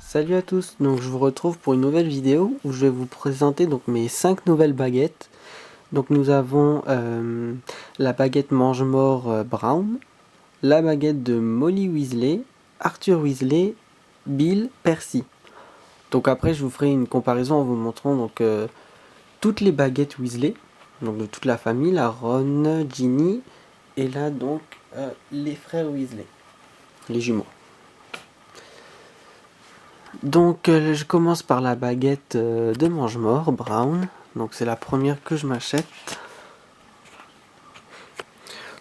Salut à tous, donc je vous retrouve pour une nouvelle vidéo où je vais vous présenter donc mes 5 nouvelles baguettes. Donc nous avons la baguette mange-mort Brown, la baguette de Molly Weasley, Arthur Weasley, Bill, Percy. Donc après je vous ferai une comparaison en vous montrant donc toutes les baguettes Weasley, donc de toute la famille, la Ron, Ginny et là donc les frères Weasley, les jumeaux. Donc je commence par la baguette de mange-mort, Brown. Donc c'est la première que je m'achète.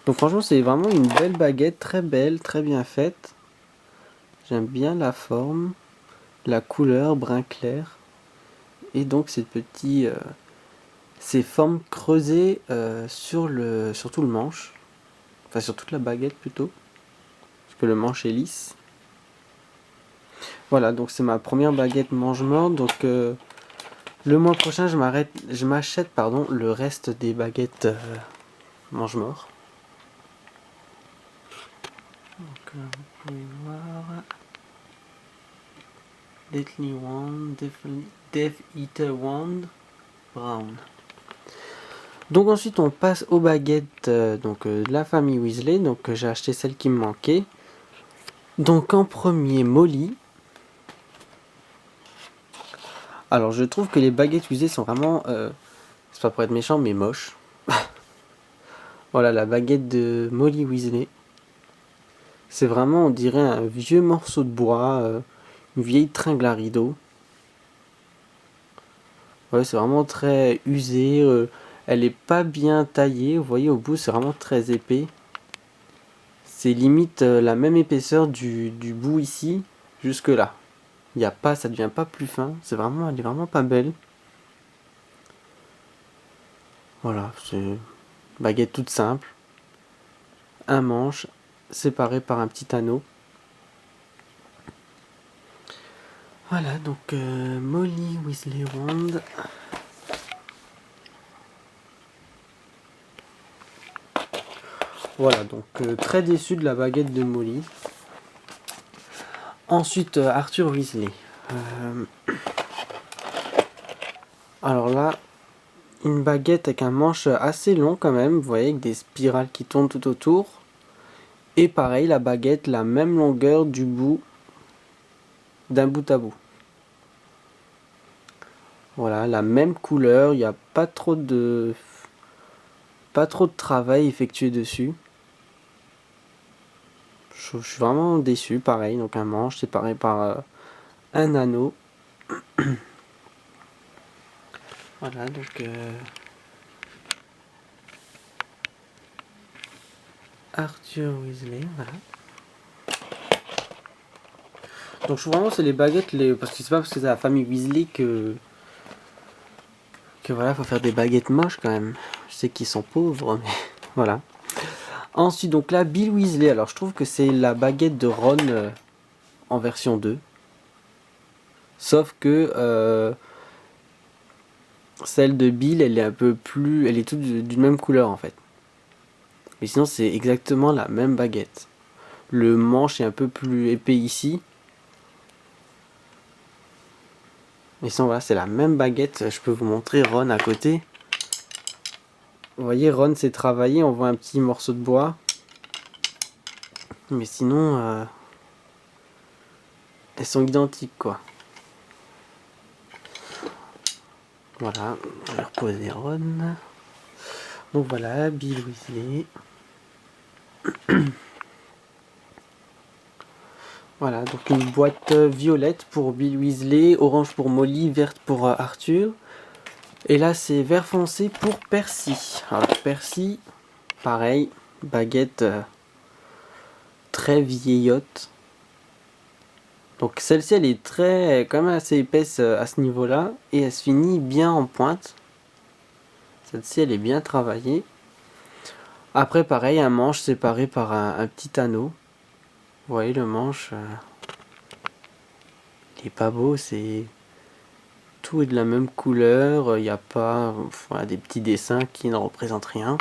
Donc franchement c'est vraiment une belle baguette, très belle, très bien faite. J'aime bien la forme, la couleur brun clair. Et donc ces formes creusées sur tout le manche. Enfin sur toute la baguette plutôt. Parce que le manche est lisse. Voilà, donc c'est ma première baguette mange-mort. Donc le mois prochain, je m'achète le reste des baguettes mange-mort. Donc vous pouvez voir Deathly Wand, Death Eater Wand, Brown. Donc ensuite on passe aux baguettes de la famille Weasley. Donc j'ai acheté celle qui me manquait. Donc en premier Molly. Alors je trouve que les baguettes Weasley sont vraiment, c'est pas pour être méchant mais moches. Voilà la baguette de Molly Weasley. C'est vraiment, on dirait un vieux morceau de bois, une vieille tringle à rideau. Ouais, c'est vraiment très usé. Elle est pas bien taillée. Vous voyez, au bout, c'est vraiment très épais. C'est limite la même épaisseur du bout ici jusque là. Ça devient pas plus fin. Elle est vraiment pas belle. Voilà, c'est une baguette toute simple. Un manche séparé par un petit anneau. Voilà, donc Molly Weasley Wand. Voilà, donc très déçu de la baguette de Molly. Ensuite, Arthur Weasley. Alors là, une baguette avec un manche assez long quand même, vous voyez, avec des spirales qui tournent tout autour. Et pareil, la baguette, la même longueur du bout, d'un bout à bout. Voilà, la même couleur, il n'y a pas trop de travail effectué dessus. Je suis vraiment déçu, pareil, donc un manche séparé par un anneau. Voilà, donc Arthur Weasley, voilà. Donc je trouve vraiment c'est les baguettes, parce que c'est pas parce que c'est la famille Weasley que voilà, faut faire des baguettes moches quand même. Je sais qu'ils sont pauvres, mais voilà. Ensuite, donc là, Bill Weasley. Alors je trouve que c'est la baguette de Ron en version 2. Sauf que celle de Bill, elle est un peu plus... Elle est toute d'une même couleur en fait. Mais sinon, c'est exactement la même baguette. Le manche est un peu plus épais ici. Mais sinon, voilà, c'est la même baguette. Je peux vous montrer Ron à côté. Vous voyez, Ron s'est travaillé. On voit un petit morceau de bois. Mais sinon, elles sont identiques, quoi. Voilà, on va reposer Ron. Donc voilà, Bill Weasley. Voilà, donc une boîte violette pour Bill Weasley, orange pour Molly, verte pour Arthur. Et là, c'est vert foncé pour Percy. Alors Percy, pareil, baguette très vieillotte. Donc celle-ci, elle est quand même assez épaisse à ce niveau-là. Et elle se finit bien en pointe. Celle-ci, elle est bien travaillée. Après, pareil, un manche séparé par un petit anneau. Vous voyez, le manche, il est pas beau, tout est de la même couleur, il n'y a pas voilà, des petits dessins qui ne représentent rien.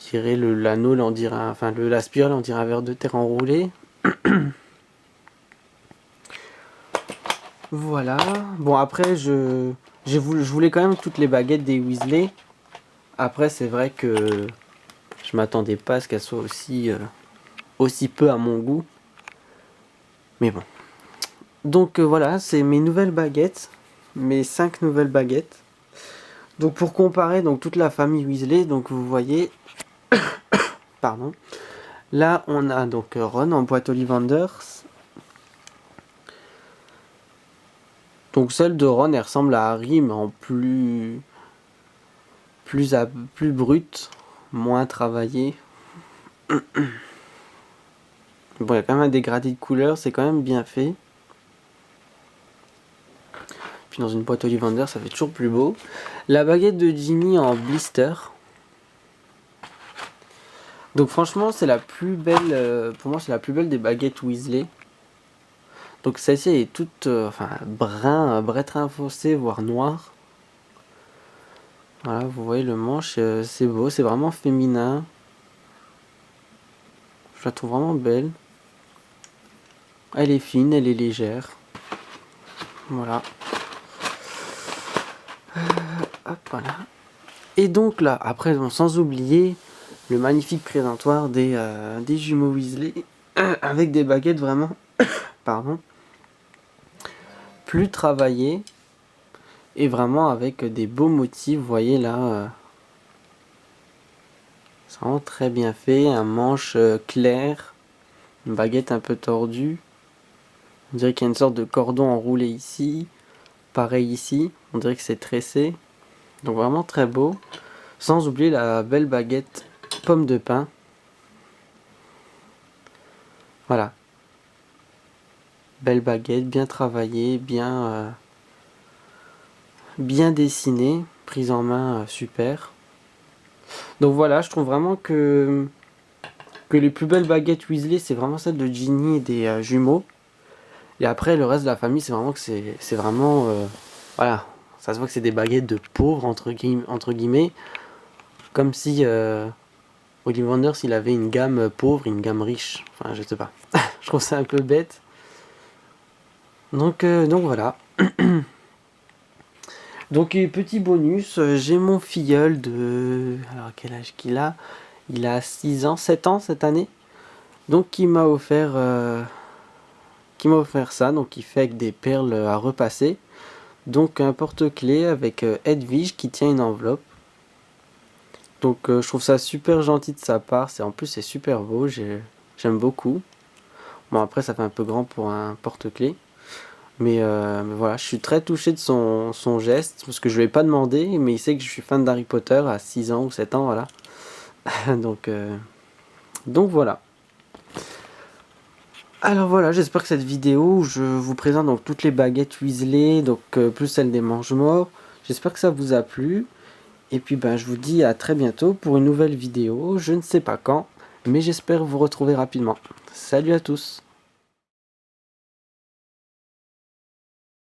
Je dirais l'anneau, la spirale, on dirait un verre de terre enroulé. Voilà. Bon, après, je voulais quand même toutes les baguettes des Weasley. Après, c'est vrai que je m'attendais pas à ce qu'elles soient aussi peu à mon goût. Mais bon. Donc voilà, c'est mes nouvelles baguettes. Mes 5 nouvelles baguettes. Donc pour comparer donc toute la famille Weasley, donc vous voyez, pardon. Là, on a donc Ron en boîte Ollivanders. Donc celle de Ron, elle ressemble à Harry, mais en plus brute, moins travaillée. Bon, il y a quand même un dégradé de couleur, c'est quand même bien fait. Puis dans une boîte Ollivander, ça fait toujours plus beau. La baguette de Ginny en blister. Donc franchement, c'est la plus belle, pour moi c'est la plus belle des baguettes Weasley. Donc celle-ci est toute brun foncé, voire noir. Voilà, vous voyez le manche, c'est beau, c'est vraiment féminin. Je la trouve vraiment belle. Elle est fine, elle est légère. Voilà. Hop, voilà. Et donc là, après, bon, sans oublier le magnifique présentoir des jumeaux Weasley avec des baguettes vraiment, pardon, plus travaillées et vraiment avec des beaux motifs. Vous voyez là, c'est vraiment très bien fait. Un manche clair, une baguette un peu tordue. On dirait qu'il y a une sorte de cordon enroulé ici. Pareil ici, on dirait que c'est tressé. Donc vraiment très beau. Sans oublier la belle baguette pomme de pin. Voilà. Belle baguette, bien travaillée, bien dessinée, prise en main super. Donc voilà, je trouve vraiment que les plus belles baguettes Weasley, c'est vraiment celle de Ginny et des jumeaux. Et après, le reste de la famille, c'est vraiment que c'est vraiment... voilà, ça se voit que c'est des baguettes de pauvres, entre guillemets. Comme si Ollivanders, il avait une gamme pauvre et une gamme riche. Enfin, je sais pas. Je trouve ça un peu bête. Donc voilà. Donc petit bonus, j'ai mon filleul de... Alors quel âge qu'il a? Il a 6 ans, 7 ans cette année. Donc qui m'a offert ça. Donc il fait avec des perles à repasser. Donc un porte-clés avec Edwige qui tient une enveloppe. Donc je trouve ça super gentil de sa part. En plus c'est super beau, j'aime beaucoup. Bon après ça fait un peu grand pour un porte-clés. Mais voilà, je suis très touché de son geste, parce que je ne lui ai pas demandé, mais il sait que je suis fan d'Harry Potter à 6 ans ou 7 ans, voilà. donc voilà. Alors voilà, j'espère que cette vidéo où je vous présente donc toutes les baguettes Weasley, donc plus celles des Mange-Morts, j'espère que ça vous a plu. Et puis je vous dis à très bientôt pour une nouvelle vidéo, je ne sais pas quand, mais j'espère vous retrouver rapidement. Salut à tous!